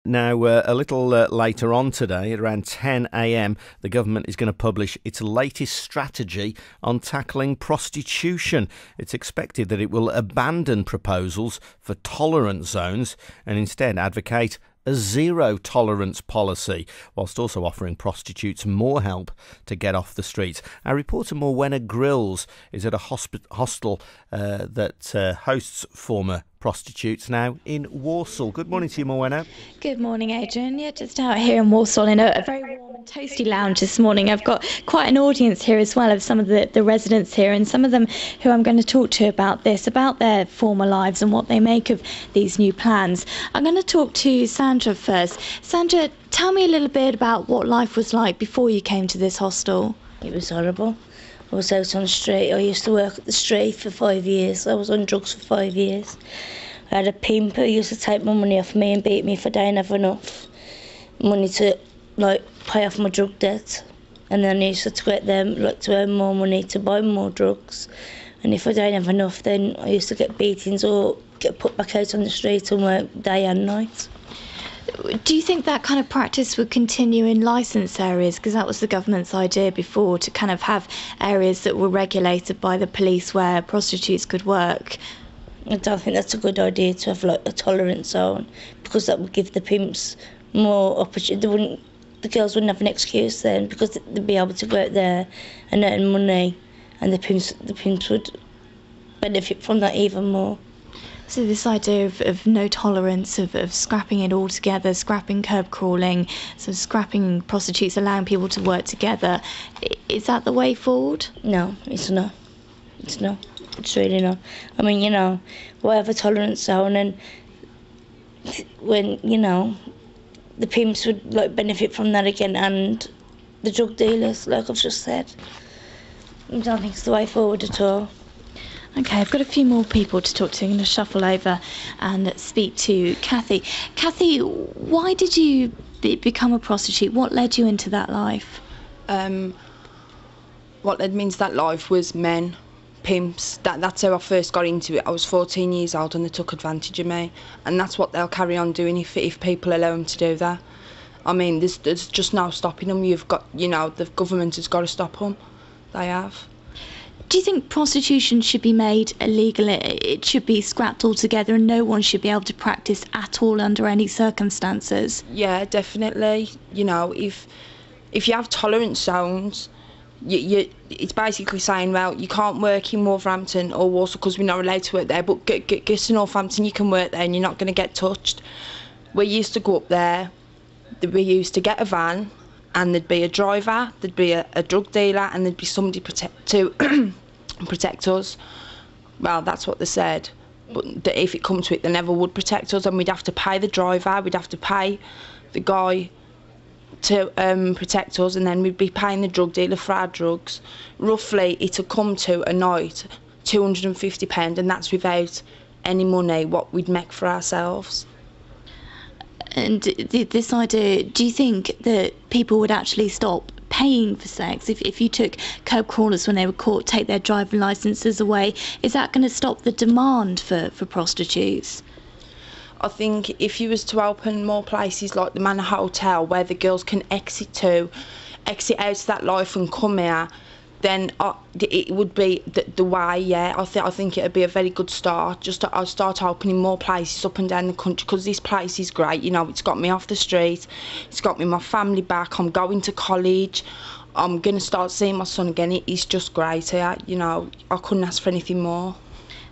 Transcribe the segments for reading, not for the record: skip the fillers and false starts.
Now, a little later on today, at around 10 a.m, the government is going to publish its latest strategy on tackling prostitution. It's expected that it will abandon proposals for tolerance zones and instead advocate a zero tolerance policy, whilst also offering prostitutes more help to get off the streets. Our reporter Morwenna Grills is at a hostel that hosts former prostitutes now in Walsall. Good morning to you, Morwenna. Good morning, Adrian. Yeah, just out here in Walsall in a very warm and toasty lounge this morning. I've got quite an audience here as well of some of the residents here, and some of them who I'm going to talk to about their former lives and what they make of these new plans. I'm going to talk to Sandra first. Sandra, tell me a little bit about what life was like before you came to this hostel. It was horrible. I was out on the street. I used to work at the street for 5 years. I was on drugs for 5 years. I had a pimp who used to take my money off me and beat me if I didn't have enough money to pay off my drug debt. And then I used to get them to earn more money to buy more drugs. And if I didn't have enough, then I used to get beatings or get put back out on the street and work day and night. Do you think that kind of practice would continue in licensed areas? Because that was the government's idea before, to kind of have areas that were regulated by the police where prostitutes could work. I don't think that's a good idea to have a tolerance zone, because that would give the pimps more opportunity. The girls wouldn't have an excuse then, because they'd be able to go out there and earn money, and the pimps would benefit from that even more. So this idea of no tolerance, of scrapping it all together, scrapping curb crawling, so scrapping prostitutes, allowing people to work together, is that the way forward? No, it's not. It's not. It's really not. I mean, we'll have a tolerance zone, and when, the pimps would benefit from that again, and the drug dealers, like I've just said. I don't think it's the way forward at all. Okay, I've got a few more people to talk to. I'm going to shuffle over and speak to Kathy. Kathy, why did you become a prostitute? What led you into that life? What led me into that life was men, pimps. That's how I first got into it. I was 14 years old and they took advantage of me, and that's what they'll carry on doing if people allow them to do that. I mean, there's just no stopping them. You've got, the government has got to stop them. They have. Do you think prostitution should be made illegal? It should be scrapped altogether and no one should be able to practice at all under any circumstances? Yeah, definitely. If you have tolerance zones, it's basically saying, well, you can't work in Wolverhampton or Walsall because we're not allowed to work there, but get to Northampton, you can work there and you're not going to get touched. We used to go up there, we used to get a van, and there'd be a driver, there'd be a drug dealer, and there'd be somebody to protect us. Well, that's what they said. But if it come to it, they never would protect us, and we'd have to pay the driver, we'd have to pay the guy to protect us, and then we'd be paying the drug dealer for our drugs. Roughly, it'd come to a night £250, and that's without any money what we'd make for ourselves. And this idea, do you think that people would actually stop paying for sex if you took curb crawlers when they were caught, take their driving licences away? Is that going to stop the demand for prostitutes? I think if you was to open more places like the Manor Hotel where the girls can exit out of that life and come here, then it would be the way. Yeah, I think it would be a very good start. I'll start opening more places up and down the country, because this place is great. It's got me off the street, it's got me my family back. I'm going to college, I'm going to start seeing my son again. It's just great here. I couldn't ask for anything more.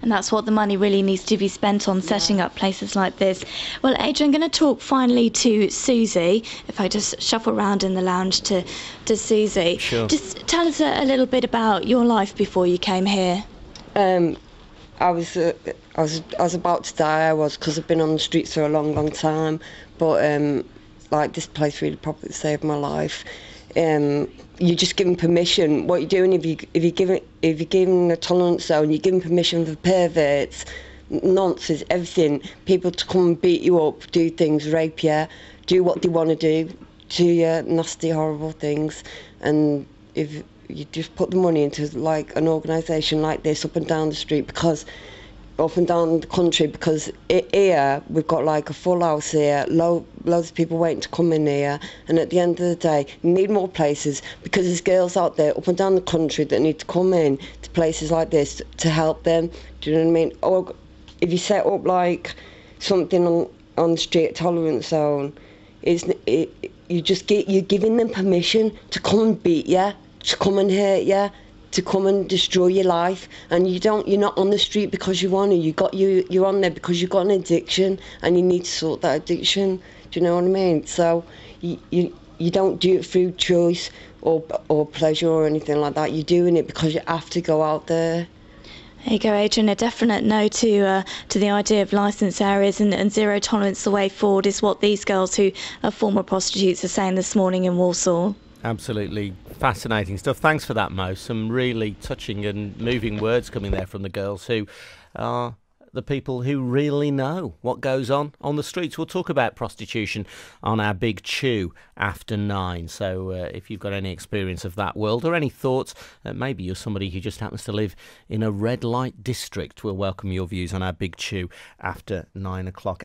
And that's what the money really needs to be spent on, setting up places like this. Well, Adrian, I'm going to talk finally to Susie. If I just shuffle around in the lounge to Susie. Sure. Just tell us a little bit about your life before you came here. I was about to die. Because I've been on the streets for a long, long time. But this place really probably saved my life. You're just giving permission. What you're doing, if you're giving a tolerance zone, you're giving permission for perverts, nonsense, everything. People to come and beat you up, do things, rape you, do what they want to do you, nasty, horrible things. And if you just put the money into an organisation like this up and down the street, because up and down the country, because here we've got like a full house here, loads of people waiting to come in here, and at the end of the day you need more places, because there's girls out there up and down the country that need to come in to places like this to help them. Do you know what I mean? Or if you set up like something on the street tolerance zone, you're giving them permission to come and beat you, to come and hurt you, to come and destroy your life. And you're not on the street because you want to. You're on there because you've got an addiction and you need to sort that addiction. Do you know what I mean? So you don't do it through choice or pleasure or anything like that. You're doing it because you have to go out there. There you go, Adrian. A definite no to the idea of licensed areas and zero tolerance the way forward is what these girls who are former prostitutes are saying this morning in Walsall. Absolutely fascinating stuff. Thanks for that, Mo. Some really touching and moving words coming there from the girls who are the people who really know what goes on the streets. We'll talk about prostitution on our Big Chew after 9. So if you've got any experience of that world or any thoughts, maybe you're somebody who just happens to live in a red light district, we'll welcome your views on our Big Chew after 9 o'clock.